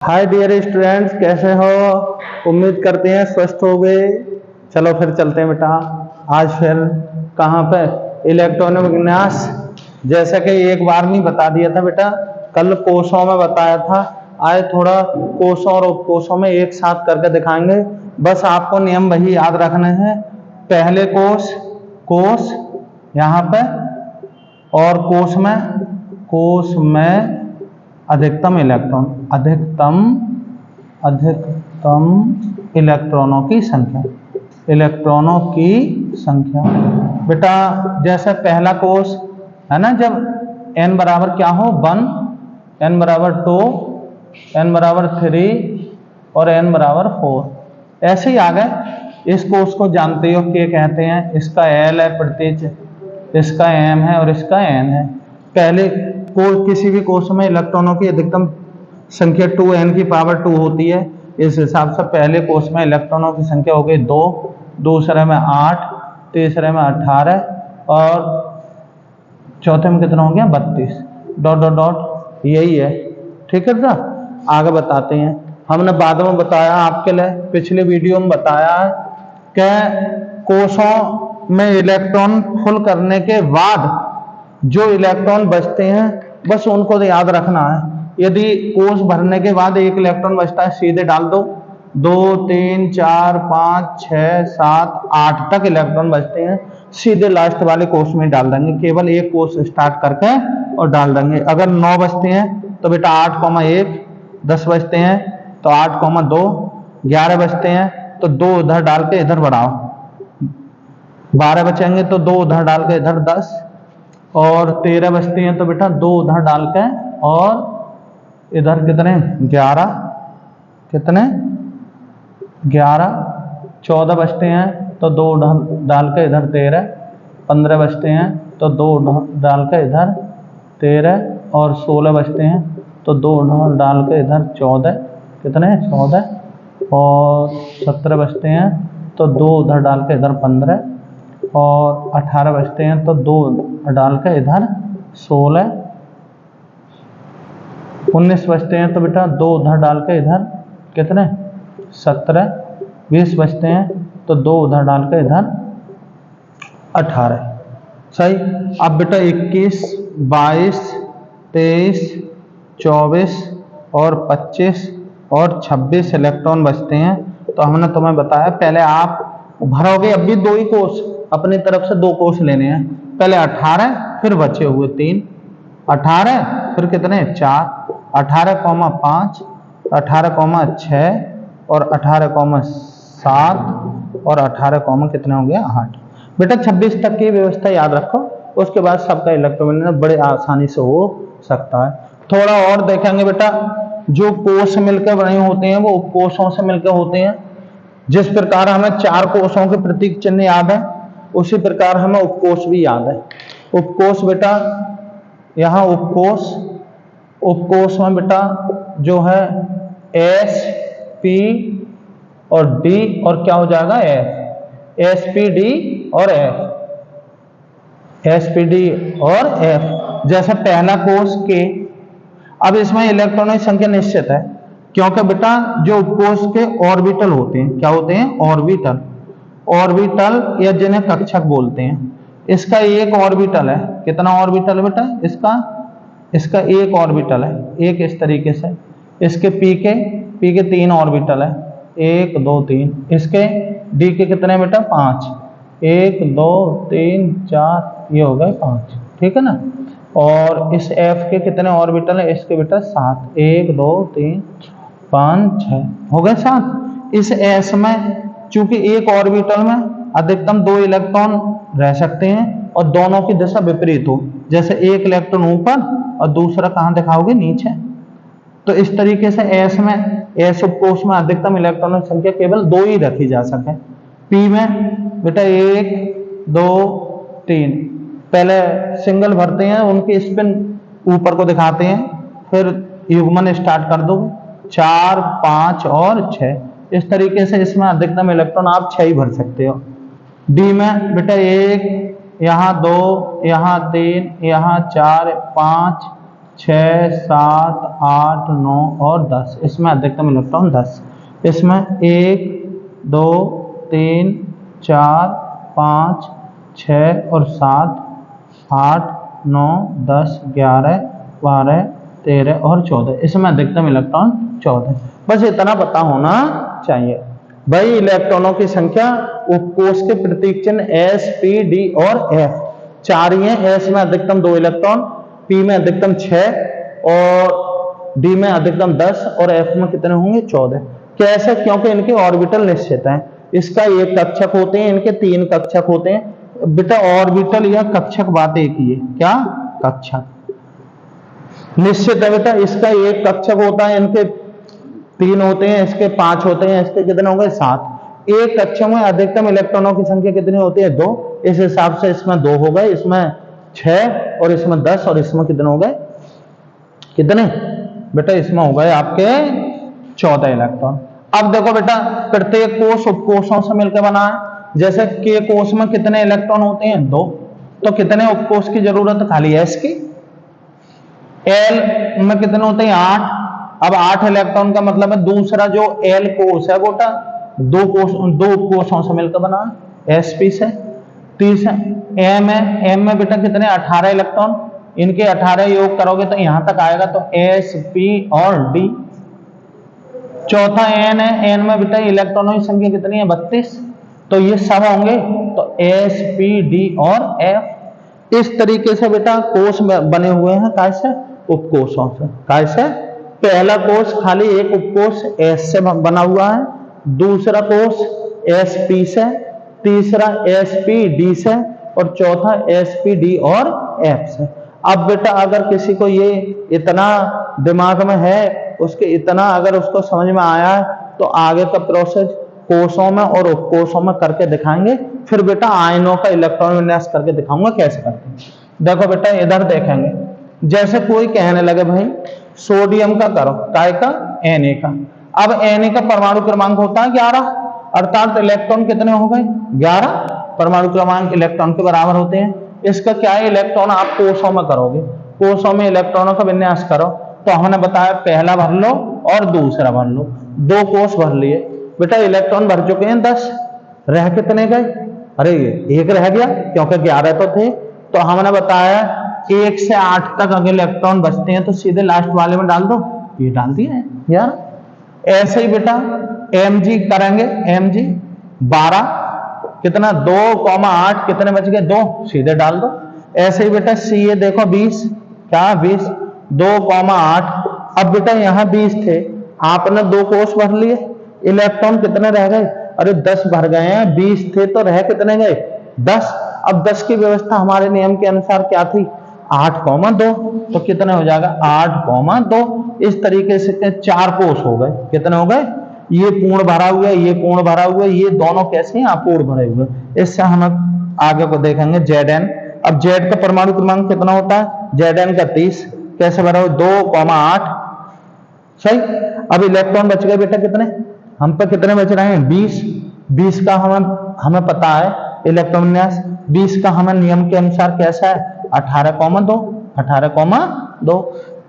Hi dear students, कैसे हो? उम्मीद करते हैं स्वस्थ हो गए। चलो फिर चलते हैं बेटा। आज फिर कहाँ पे? इलेक्ट्रॉनिक विन्यास। जैसा कि एक बार नहीं बता दिया था बेटा, कल कोषों में बताया था। आज थोड़ा कोषों और उपकोषों में एक साथ करके दिखाएंगे। बस आपको नियम वही याद रखने हैं। पहले कोष यहाँ पे, और कोष में अधिकतम इलेक्ट्रॉनों की संख्या बेटा। जैसे पहला कोष है ना, जब n बराबर क्या हो 1, n बराबर 2, n बराबर 3 और n बराबर 4, ऐसे ही आ गए। इस कोष को जानते हो क्या कहते हैं? इसका L है प्रतिच, इसका M है और इसका N है। पहले किसी भी कोष में इलेक्ट्रॉनों की अधिकतम संख्या 2n की पावर 2 होती है। इस हिसाब से पहले कोष में इलेक्ट्रॉनों की संख्या हो गई 2, दूसरे में 8, तीसरे में 18 और चौथे में कितना हो गया 32। डॉट डॉट डॉट यही है। ठीक है बेटा, आगे बताते हैं। हमने बाद में बताया आपके लिए, पिछले वीडियो में बताया कि कोषों में इलेक्ट्रॉन फुल करने के बाद जो इलेक्ट्रॉन बचते हैं बस उनको तो याद रखना है। यदि कोष भरने के बाद एक इलेक्ट्रॉन बचता है, सीधे डाल दो। 2, 3, 4, 5, 6, 7, 8 तक इलेक्ट्रॉन बचते हैं, सीधे लास्ट वाले कोष में डाल देंगे। केवल एक कोष स्टार्ट करके और डाल देंगे। अगर 9 बचते हैं तो बेटा 8,1, 10 बचते हैं तो 8,2, 11 बचते हैं तो 2 उधर डाल के इधर बढ़ाओ, 12 बचेंगे तो 2 उधर डाल के इधर 10, और 13 बचते हैं तो बेटा 2 उधर डाल के और इधर कितने 11, कितने 11, 14 बचते हैं तो 2 डाल के इधर 13, 15 बचते हैं तो 2 डाल के इधर 13, और 16 बचते हैं तो 2 डाल के इधर 14, कितने 14, और 17 बचते हैं तो 2 उधर डाल के इधर 15, और 18 बचते हैं तो 2 डाल के इधर 16, 19 बचते हैं तो बेटा 2 उधर डाल के इधर कितने 17, 20 बचते हैं तो 2 उधर डाल के इधर 18। सही। अब बेटा 21, 22, 23, 24 और 25 और 26 इलेक्ट्रॉन बचते हैं। तो हमने तुम्हें बताया, पहले आप भरोगे, अब भी 2 ही कोष, अपनी तरफ से 2 कोष लेने हैं। पहले 18, फिर बचे हुए 3, 18 फिर कितने 4, 18,5, 18,6 और 18,7 और 18, कितने हो गया 8। बेटा 26 तक की व्यवस्था याद रखो, उसके बाद सबका इलेक्ट्रोविन्यास बड़े आसानी से हो सकता है। थोड़ा और देखेंगे बेटा, जो कोष मिलकर बने होते हैं वो उपकोषों से मिलकर होते हैं। जिस प्रकार हमें 4 कोषों के प्रतीक चिन्ह याद है, उसी प्रकार हमें उपकोष भी याद है। उपकोष बेटा, यहाँ उपकोष में बेटा जो है S, P और D और क्या हो जाएगा F, SPD और F, SPD और F। जैसे पहला कोष के, अब इसमें इलेक्ट्रॉनों की संख्या निश्चित है, क्योंकि बेटा जो उपकोष के ऑर्बिटल होते हैं, क्या होते हैं ऑर्बिटल या जिन्हें कक्षक बोलते हैं। इसका एक ऑर्बिटल है, कितना ऑर्बिटल है बेटा इसका एक ऑर्बिटल है, एक इस तरीके से। इसके पी के 3 ऑर्बिटल है, 1, 2, 3। इसके डी के कितने बेटा 5, 1, 2, 3, 4, ये हो गए 5। ठीक है ना। और इस एफ के कितने ऑर्बिटल है? इसके बेटा 7, 1, 2, 3, 5, 6 हो गए 7। इस एस में चूंकि एक ऑर्बिटल में अधिकतम 2 इलेक्ट्रॉन रह सकते हैं और दोनों की दिशा विपरीत हो, जैसे एक इलेक्ट्रॉन ऊपर और दूसरा कहाँ दिखाओगे नीचे। तो इस तरीके से एस उपकोष में अधिकतम इलेक्ट्रॉनों की संख्या केवल 2 ही रखी जा सके। पी में बेटा 1, 2, 3। पहले सिंगल भरते हैं, उनकी स्पिन ऊपर को दिखाते हैं, फिर युग्मन स्टार्ट कर दो 4, 5 और 6। इस तरीके से इसमें अधिकतम इलेक्ट्रॉन आप 6 ही भर सकते हो। डी में बेटा 1, यहाँ 2, यहाँ 3, यहाँ 4, 5, 6, 7, 8, 9 और 10। इसमें अधिकतम इलेक्ट्रॉन 10। इसमें 1, 2, 3, 4, 5, 6 और 7, 8, 9, 10, 11, 12, 13 और 14। इसमें अधिकतम इलेक्ट्रॉन 14। बस इतना पता होना चाहिए भाई। इलेक्ट्रॉनों की संख्या उपकोष के प्रतीक चिन्ह S, P, D और F 4 ही है। S में अधिकतम 2 इलेक्ट्रॉन, P में अधिकतम 6 और D में अधिकतम 10 और F में कितने होंगे 14। कैसे? क्योंकि इनके ऑर्बिटल निश्चित हैं। इसका एक कक्षक होते हैं, इनके 3 कक्षक होते हैं। बेटा ऑर्बिटल या कक्षक बात एक ही है। क्या? कक्षक निश्चित है बेटा। इसका एक कक्षक होता है, इनके 3 होते हैं, इसके 5 होते हैं, इसके कितने हो गए 7। एक कक्षक में अधिकतम इलेक्ट्रॉनों की संख्या कितनी होती है 2। इस हिसाब से इसमें 2 हो गए, इसमें 6 और इसमें 10 और इसमें कितने हो गए? कितने बेटा? इसमें हो गए आपके 14 इलेक्ट्रॉन। अब देखो बेटा, प्रत्येक कोष उपकोषों से मिलकर बना है। जैसे के कोष में कितने इलेक्ट्रॉन होते हैं 2, तो कितने उपकोष की जरूरत है? खाली एस की। एल में कितने होते हैं 8। अब 8 इलेक्ट्रॉन का मतलब है दूसरा जो एल कोष है बेटा 2 उपकोषों से मिलकर बना है, एसपी से। तीसरा एम है, एम में बेटा कितने 18 इलेक्ट्रॉन, इनके 18 योग करोगे तो यहां तक आएगा, तो एस, पी और डी। चौथा एन है, एन में बेटा इलेक्ट्रॉनों की संख्या कितनी है 32, तो ये सब होंगे तो एस, पी, डी और एफ। इस तरीके से बेटा कोष बने हुए हैं, कैसे? उपकोषों से। कैसे? पहला कोष खाली एक उपकोष एस से बना हुआ है, दूसरा कोष एस पी से, तीसरा एस पी डी से और चौथा एस पी डी और एफ से। अब बेटा अगर किसी को ये इतना दिमाग में है, उसके इतना अगर उसको समझ में आया है, तो आगे का प्रोसेस कोषों में और उपकोषों में करके दिखाएंगे। फिर बेटा आयनों का इलेक्ट्रॉन विन्यास करके दिखाऊंगा कैसे करते हैं। देखो बेटा इधर देखेंगे, जैसे कोई कहने लगे भाई सोडियम का करो, काय का? Na का। अब Na का परमाणु क्रमांक होता है 11, अर्थात इलेक्ट्रॉन कितने हो गए 11। परमाणु क्रमांक इलेक्ट्रॉन के बराबर होते हैं। इसका क्या है? इलेक्ट्रॉन आप कोषों में करोगे, कोषों में इलेक्ट्रॉनों का विन्यास करो। तो हमने बताया पहला भर लो और दूसरा भर लो, 2 कोष भर लिए बेटा। इलेक्ट्रॉन भर चुके हैं 10, रह कितने गए? अरे 1 रह गया, क्योंकि 11 तो थे। तो हमने बताया 1 से 8 तक अगर इलेक्ट्रॉन बचते हैं तो सीधे लास्ट वाले में डाल दो, ये डाल दिया है यार। ऐसे ही बेटा Mg करेंगे, Mg 12 कितना 2,8 कितने बच गए 2, सीधे डाल दो। ऐसे ही बेटा Ca देखो 20, क्या 20 2,8। अब बेटा यहाँ 20 थे, आपने 2 कोष भर लिए, इलेक्ट्रॉन कितने रह गए? अरे 10 भर गए हैं, 20 थे तो रह कितने गए 10। अब 10 की व्यवस्था हमारे नियम के अनुसार क्या थी 8,2, तो कितने हो जाएगा 8,2। इस तरीके से 4 कोष हो गए। कितने हो गए? ये पूर्ण भरा हुआ है, ये पूर्ण भरा हुआ है, ये दोनों कैसे हैं अपूर्ण भरे हुए। इससे हम आगे को देखेंगे Zn। अब Z का परमाणु क्रमांक कितना होता है? Zn का 30। कैसे भरा हुआ? 2,8 सही। अब इलेक्ट्रॉन बच गए बेटा कितने? हम पे कितने बच रहे हैं 20। 20 का हमें पता है इलेक्ट्रॉन विन्यास। 20 का हमें नियम के अनुसार कैसा है 18,2 18,2।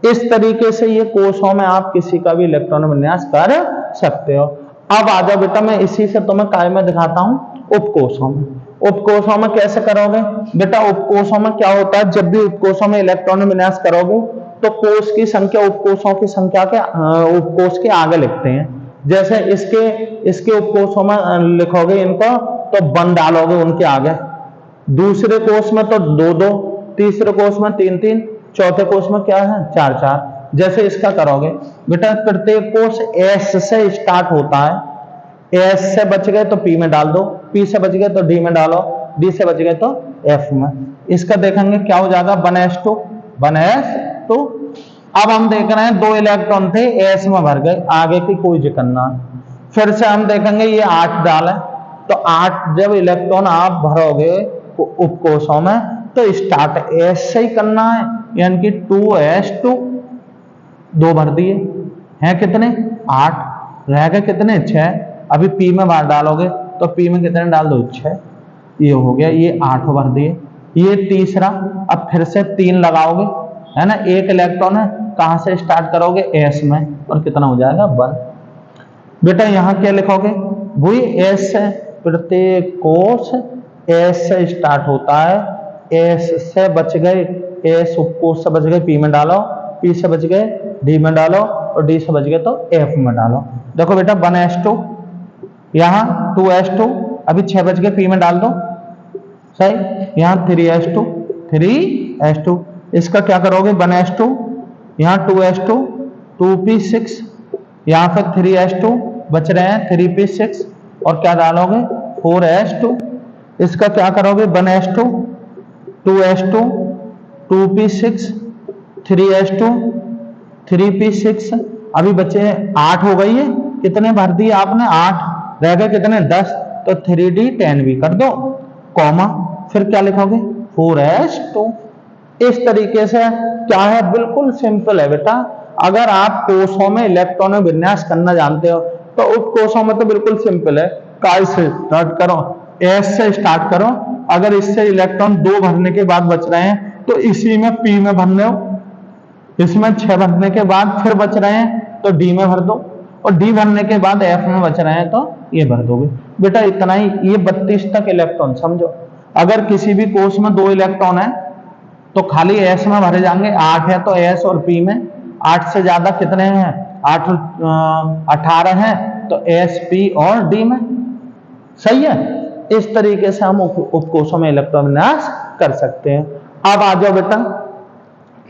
इस तरीके से ये कोषों में आप किसी का भी इलेक्ट्रॉन विन्यास कर सकते हो। अब आ जाओ बेटा, मैं इसी से तुम्हें काय में दिखाता हूं उपकोषों में। उपकोषों में कैसे करोगे बेटा? उपकोषों में क्या होता है, जब भी उपकोषों में इलेक्ट्रॉन विन्यास करोगे तो कोष की संख्या उपकोषों की संख्या के उपकोष के आगे लिखते हैं। जैसे इसके उपकोषों में लिखोगे इनको तो 1 डालोगे उनके आगे, दूसरे कोष में तो 2-2, तीसरे कोष में 3-3, चौथे कोष में क्या है 4-4। जैसे इसका करोगे बेटा, प्रत्येक कोष S से स्टार्ट होता है, S से बच गए तो P में डाल दो, P से बच गए तो D में डालो, D से बच गए तो F में। इसका देखेंगे क्या हो जाएगा 1s2 1s2। अब हम देख रहे हैं 2 इलेक्ट्रॉन थे S में भर गए, आगे की कोई जिक्र ना। फिर से हम देखेंगे ये 8 डाला, तो 8 जब इलेक्ट्रॉन आप भरोगे उपकोषों में तो स्टार्ट S से ही करना है, यानी कि 2s2। 2 भर दिए हैं कितने 8, रह गए कितने 6। अभी P में बाहर डालोगे तो P में कितने डाल दो 6, ये हो गया, ये 8 भर दिए। ये तीसरा, अब फिर से 3 लगाओगे है ना, एक इलेक्ट्रॉन है, कहां से स्टार्ट करोगे, एस में, और कितना हो जाएगा 1। बेटा यहाँ क्या लिखोगे, वही एस से, प्रत्येक कोष एस से स्टार्ट होता है, एस से बच गए, एस उपकोष से बच गए पी में डालो, पी से बच गए डी में डालो, और डी से बच गए तो एफ में डालो। देखो बेटा 1s2, यहाँ 2s2, अभी 6 बच गए, पी में डाल दो, सही, यहाँ 3s2, 3s2, इसका क्या करोगे 1s2, यहाँ 2s2, 2p6, यहाँ पर 3s2 बच रहे हैं, 3p6, और क्या डालोगे 4s2, इसका क्या करोगे 1s2, 2s2, 2p6, 3s2, 3p6, अभी बचे 8 हो गई है, कितने भर दिए आपने 8, रह गए कितने 10, तो 3d10 भी कर दो, कॉमा, फिर क्या लिखोगे 4s2। इस तरीके से क्या है, बिल्कुल सिंपल है बेटा। अगर आप कोषों में इलेक्ट्रॉन विन्यास करना जानते हो तो उप कोषों में तो बिल्कुल सिंपल है, काय से स्टार्ट करो, एस से स्टार्ट करो, अगर इससे इलेक्ट्रॉन 2 भरने के बाद बच रहे हैं तो इसी में पी में भरने हो, इसमें 6 भरने के बाद फिर बच रहे हैं तो डी में भर दो, और डी भरने के बाद एफ में बच रहे हैं तो ये भर दोगे बेटा, इतना ही। ये 32 तक इलेक्ट्रॉन समझो। अगर किसी भी कोष में 2 इलेक्ट्रॉन है तो खाली एस में भरे जाएंगे, 8 है तो एस और पी में, 8 से ज्यादा कितने हैं 8, 18 है तो एस पी और डी में, सही है। इस तरीके से हम उपकोषों में इलेक्ट्रॉन विन्यास कर सकते हैं। अब आ जाओ बेटा,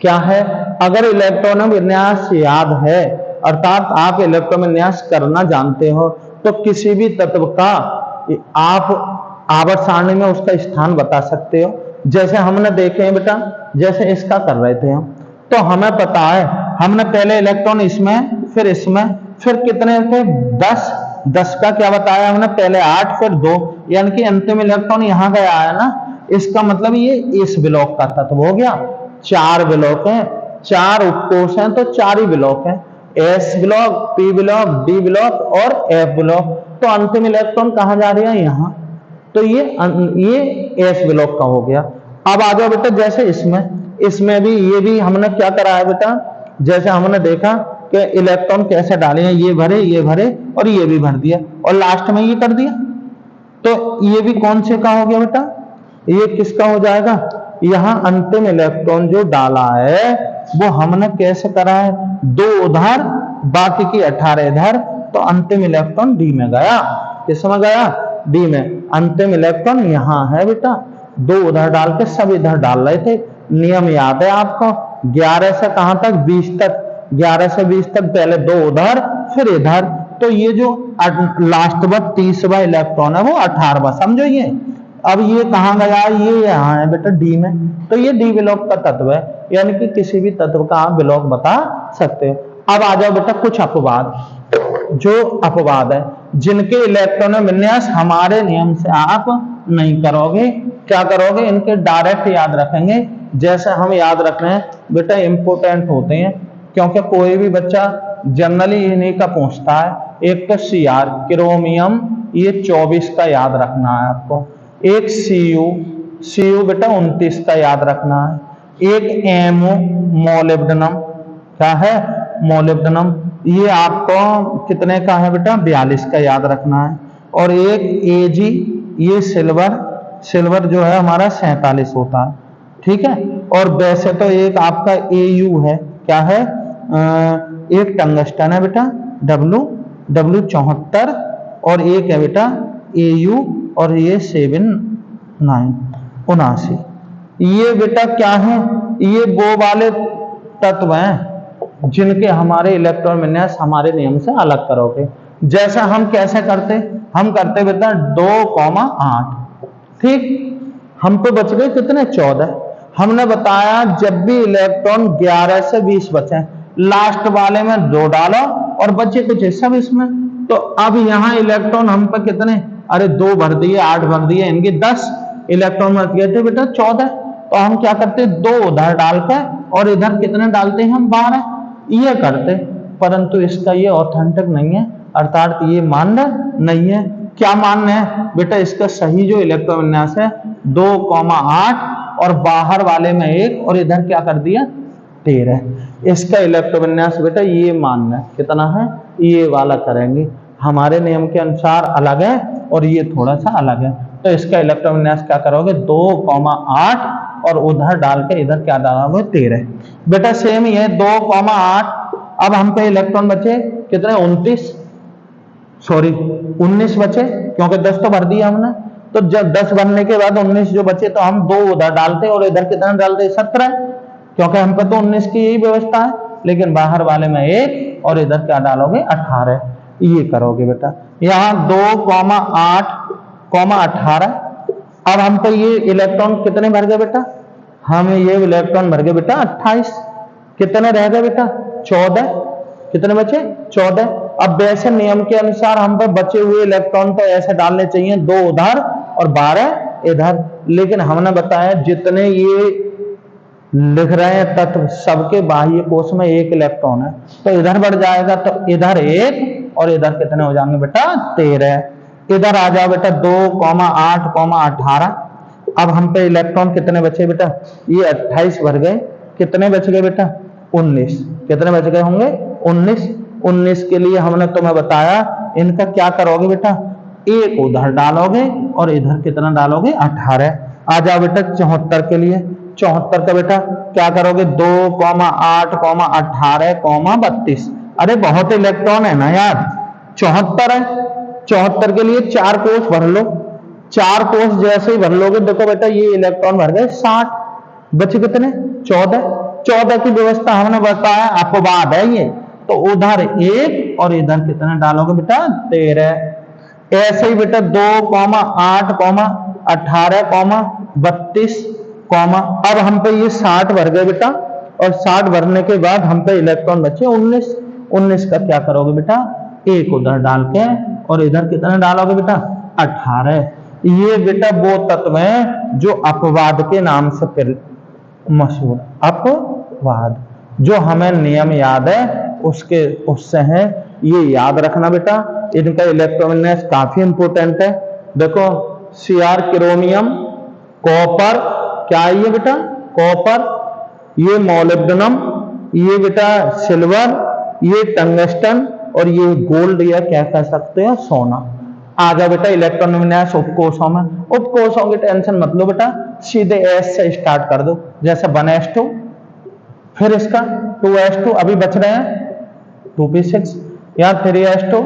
क्या है, अगर इलेक्ट्रॉन विन्यास याद है, अर्थात आप इलेक्ट्रॉन विन्यास करना जानते हो, तो किसी भी तत्व का आप आवर्त सारणी में उसका स्थान बता सकते हो। जैसे हमने देखे हैं बेटा, जैसे इसका कर रहे थे हम, तो हमें पता है, हमने पहले इलेक्ट्रॉन इसमें, फिर इसमें, फिर कितने थे 10, 10 का क्या बताया हमने, पहले 8 फिर 2, यानी कि अंतिम इलेक्ट्रॉन यहाँ गया है ना, इसका मतलब ये इस ब्लॉक का तत्व हो गया। 4 ब्लॉक हैं, 4 उपकोष हैं, तो 4 ही ब्लॉक हैं, S block, P block, D block और एफ ब्लॉक। तो अंतिम इलेक्ट्रॉन कहाँ जा रही है, यहाँ, तो ये एस ब्लॉक का हो गया। अब आ जाओ बेटा, जैसे इसमें भी ये भी हमने क्या करा है बेटा, जैसे हमने देखा कि इलेक्ट्रॉन कैसे डाले हैं, ये भरे और ये भी भर दिया, और लास्ट में ये कर दिया, तो ये भी कौन से का हो गया बेटा, ये किसका हो जाएगा, यहाँ अंतिम इलेक्ट्रॉन जो डाला है वो हमने कैसे करा है, 2 उधर बाकी की 18 इधर, तो अंतिम इलेक्ट्रॉन डी में गया, किस में गया, डी में। अंतिम इलेक्ट्रॉन यहाँ है बेटा, 2 उधर डाल के सब इधर डाल रहे थे, नियम याद है आपको, 11 से कहां तक 20 तक, 11 से 20 तक पहले 2 उधर फिर इधर, तो ये जो लास्ट बार 30वां इलेक्ट्रॉन है वो 18वां, समझो ये। अब ये कहां गया, ये यहाँ है बेटा डी में, तो ये डी ब्लॉक का तत्व है, यानी कि किसी भी तत्व का आप ब्लॉक बता सकते हो। अब आ जाओ बेटा कुछ अपवाद, जो अपवाद है जिनके इलेक्ट्रॉन विन्यास हमारे नियम से आप नहीं करोगे, क्या करोगे, इनके डायरेक्ट याद रखेंगे। जैसे हम याद रख रहे हैं बेटा, इंपोर्टेंट होते हैं, क्योंकि कोई भी बच्चा जनरली इन्हीं का पूछता है। एक तो Cr क्रोमियम, ये 24 का याद रखना है आपको। एक Cu बेटा 29 का याद रखना है। एक Mo मोलिब्डेनम, क्या है मोलिब्डेनम, ये आपको कितने का है बेटा 42 का याद रखना है। और एक Ag, ये सिल्वर जो है हमारा 47 होता है, ठीक है। और वैसे तो एक आपका Au है, क्या है, एक टंगस्टन है बेटा W74, और एक है बेटा Au, और ये 79। ये बेटा क्या है, ये वो वाले तत्व हैं जिनके हमारे इलेक्ट्रॉन विन्यास हमारे नियम से अलग करोगे। जैसा हम कैसे करते, हम करते बेटा 2,8, ठीक। हम तो बच गए कितने 14। हमने बताया जब भी इलेक्ट्रॉन 11 से 20 बचे, लास्ट वाले में 2 डालो और बचे कुछ सब इसमें, तो अब यहाँ इलेक्ट्रॉन हम पे कितने, अरे 2 भर दिए, 8 भर दिए, इनके 10 इलेक्ट्रॉन बच गए थे बेटा 14। तो हम क्या करते, 2 उधर डालकर और इधर कितने डालते हैं हम 12, ये करते। परंतु इसका ये ऑथेंटिक नहीं है, अर्थात ये मान्य नहीं है। क्या मान्य है बेटा, इसका सही जो इलेक्ट्रॉन विन्यास है 2,8, और बाहर वाले में 1, और इधर क्या कर दिया 13। इसका इलेक्ट्रोविन्यास बेटा ये मानना है, कितना है, ये वाला करेंगे, हमारे नियम के अनुसार अलग है और ये थोड़ा सा अलग है। तो इसका इलेक्ट्रोविन्यास क्या करोगे, 2,8 और उधर डाल के इधर क्या डालोगे, 13। बेटा सेम ही है, 2,8। अब हम पे इलेक्ट्रॉन बचे कितने, 19 बचे, क्योंकि 10 तो भर दिया हमने। तो जब 10 भरने के बाद 19 जो बचे, तो हम 2 उधर डालते और इधर कितना डालते, 17, क्योंकि हम पे तो 19 की यही व्यवस्था है। लेकिन बाहर वाले में 1 और इधर क्या डालोगे, 18। ये करोगे बेटा, यहाँ 2,8,18। अब हम पे ये इलेक्ट्रॉन कितने भर गए बेटा, हम ये इलेक्ट्रॉन भर गए बेटा 28। कितने रह गए बेटा, 14। कितने बचे, 14। अब वैसे नियम के अनुसार हम पे बचे हुए इलेक्ट्रॉन तो ऐसे डालने चाहिए, 2 उधर और 12 इधर। लेकिन हमने बताया जितने ये लिख रहे हैं तत्व, सबके बाह्य कोश में 1 इलेक्ट्रॉन है, तो इधर बढ़ जाएगा, तो इधर 1 और इधर कितने हो जाएंगे बेटा, 13। इधर आ जाओ बेटा, 2,8,18। अब हम पे इलेक्ट्रॉन कितने बचे बेटा, ये 28 भर गए, कितने बच गए बेटा, 19। कितने बच गए होंगे, 19। 19 के लिए हमने तुम्हें बताया, इनका क्या करोगे बेटा, 1 उधर डालोगे और इधर कितना डालोगे, 18। आ जाओ बेटा 74 के लिए। 74 का बेटा क्या करोगे, 2,8,18,32। अरे बहुत इलेक्ट्रॉन है ना यार, 74 है। 74 के लिए 4 कोष भर लो। 4 कोष जैसे ही भर लोगे, देखो बेटा ये इलेक्ट्रॉन भर गए 60, बचे कितने, 14। 14 की व्यवस्था हमने बताया, अपवाद है ये, तो उधर 1 और इधर कितने डालोगे बेटा, 13। ऐसे ही बेटा 2,8,18,32, अब हम पे ये 60 भर गए बेटा, और 60 भरने के बाद हम पे इलेक्ट्रॉन बचे 19। 19 का क्या करोगे बेटा, 1 उधर डाल के और इधर कितने डालोगे बेटा, 18। ये बेटा वो तत्व है जो अपवाद के नाम से मशहूर, अपवाद, जो हमें नियम याद है उससे है, ये याद रखना बेटा। इनका इलेक्ट्रोविन्यास काफी इंपोर्टेंट है। देखो Cr क्रोमियम, कॉपर, क्या है ये बेटा, कॉपर, ये मोलिब्डेनम, ये बेटा सिल्वर, ये टंगस्टन और ये गोल्ड, या क्या कह सकते हो, सोना। आ जाओ बेटा इलेक्ट्रॉन विन्यास उपकोषों में। उपकोषों की टेंशन मत लो बेटा, सीधे एस से स्टार्ट कर दो, जैसे 1s2, फिर इसका 2s2, अभी बच रहे हैं 2p6, यहाँ 3s2,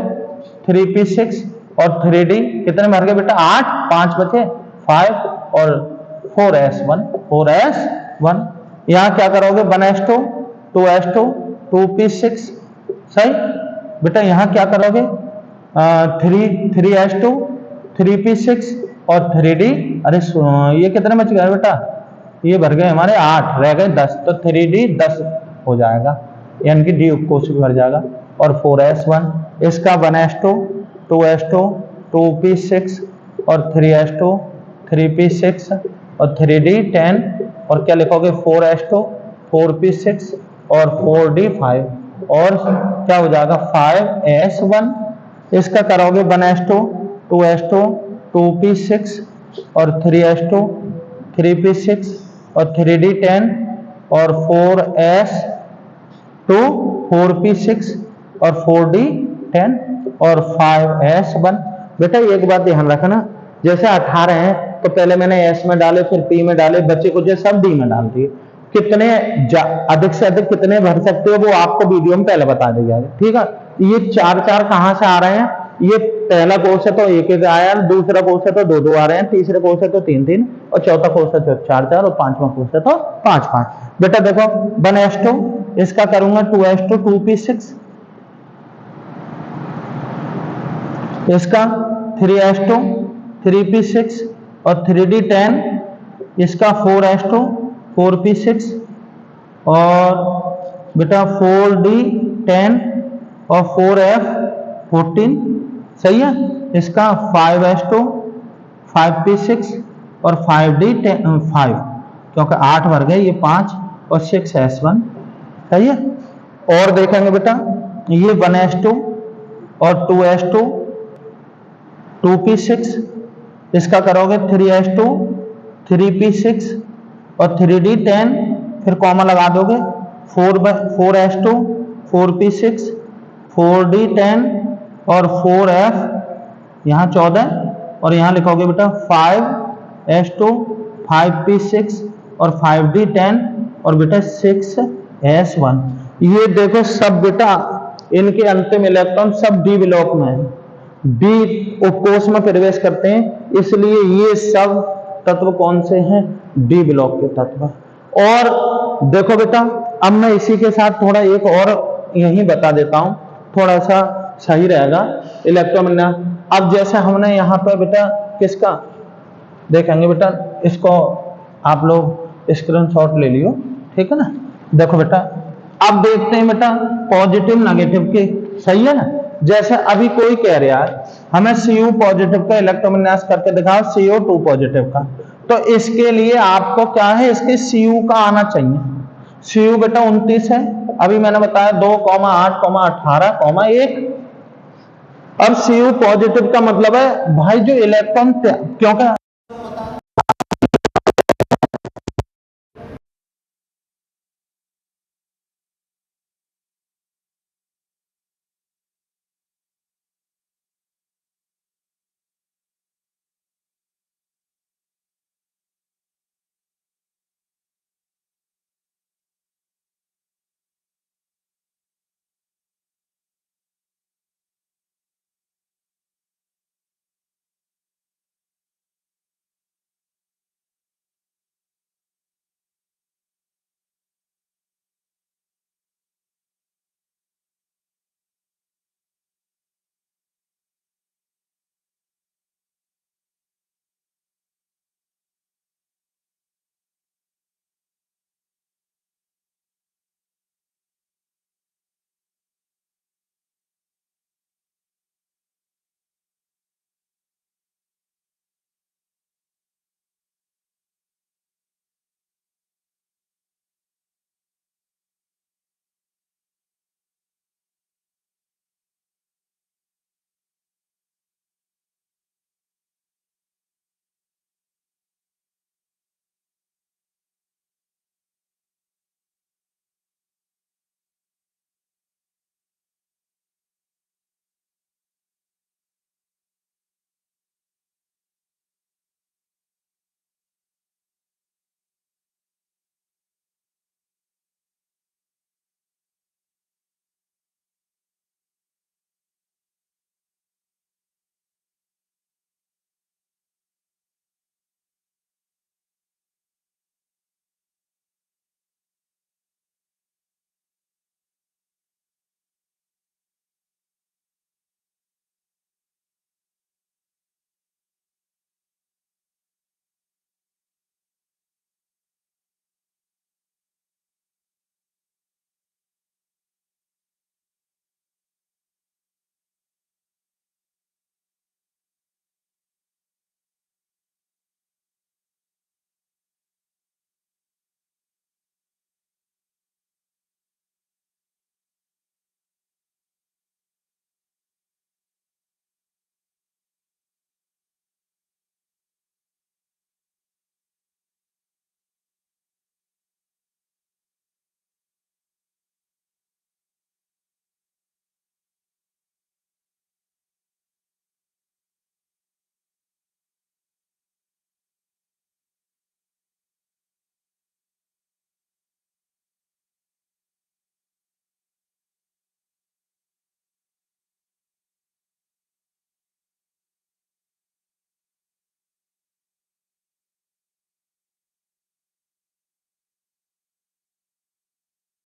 3p6 और 3d, कितने भर गए बेटा, 8, 5 बचे, 5 और 4s1। यहाँ क्या करोगे, 1s2, 2s2, 2p6, सही बेटा। यहाँ क्या करोगे, 3s2, 3p6 और 3d। अरे ये कितने बच गए बेटा, ये भर गए हमारे 8, रह गए 10, तो 3d 10 हो जाएगा, यानी कि डी उपकोष भी भर जाएगा। और 4s1, इसका 1s2, 2s2, 2p6 और 3s2, 3p6 और 3d 10, और क्या लिखोगे, 4s2, 4p6 और 4d 5, और क्या हो जाएगा, 5s1। इसका करोगे 1s2, 2s2, 2p6 और 3s2, 3p6 और 3d 10 और 4s2, 4p6 और 4d 10 और 5s1। बेटा एक बात ध्यान रखना, जैसे 18 हैं तो पहले मैंने s में डाले, फिर p में डाले, बच्चे को जो सब d में डाल दिए। कितने अधिक से अधिक कितने भर सकते हो वो आपको वीडियो में पहले बता दिया गया, ठीक है। ये 4-4 कहां से आ रहे हैं, ये पहला कोर्स है तो 1-1 आया, दूसरा कोर्स है तो 2-2 आ रहे हैं, तीसरा कोर्स है तो 3-3, और चौथा कोर्स है तो 4-4, और 5वां कोर्स है तो 5-5। बेटा देखो 1s2, इसका करूंगा 2s2, 2p6, इसका 3s2, 3p6 और 3d 10, इसका 4s2, 4p6 और बेटा 4d 10 और 4f14, सही है। इसका 5s2, 5p6 और 5d 5, क्योंकि 8 भर गए, ये 5 और 6s1, सही है। और देखेंगे बेटा ये 1s2 और 2s2, 2p6, इसका करोगे 3s2, 3p6 और 3d 10, फिर कॉमा लगा दोगे 4s2 4p6 4d10 और 4f यहाँ 14 और यहाँ लिखोगे बेटा 5s2 5p6 और 5d10 और बेटा 6s1। ये देखो सब बेटा इनके अंतिम इलेक्ट्रॉन सब डी ब्लॉक में है, डी उपकोष में प्रवेश करते हैं, इसलिए ये सब तत्व कौन से हैं? डी ब्लॉक के तत्व। और देखो बेटा अब मैं इसी के साथ थोड़ा एक और यही बता देता हूं, थोड़ा सा सही रहेगा इलेक्ट्रोविन्यास। अब जैसे हमने यहाँ पे बेटा किसका देखेंगे बेटा, इसको आप लोग स्क्रीनशॉट ले लियो, ठीक है ना। देखो बेटा अब देखते हैं बेटा पॉजिटिव नेगेटिव के, सही है ना। जैसे अभी कोई कह रहा है हमें Cu पॉजिटिव का इलेक्ट्रोविन्यास करके दिखाओ CO2 पॉजिटिव का, तो इसके लिए आपको क्या है, इसके Cu का आना चाहिए। Cu बेटा 29 है, अभी मैंने बताया 2, 8, 18, 1। अब Cu पॉजिटिव का मतलब है भाई जो इलेक्ट्रॉन, क्योंकि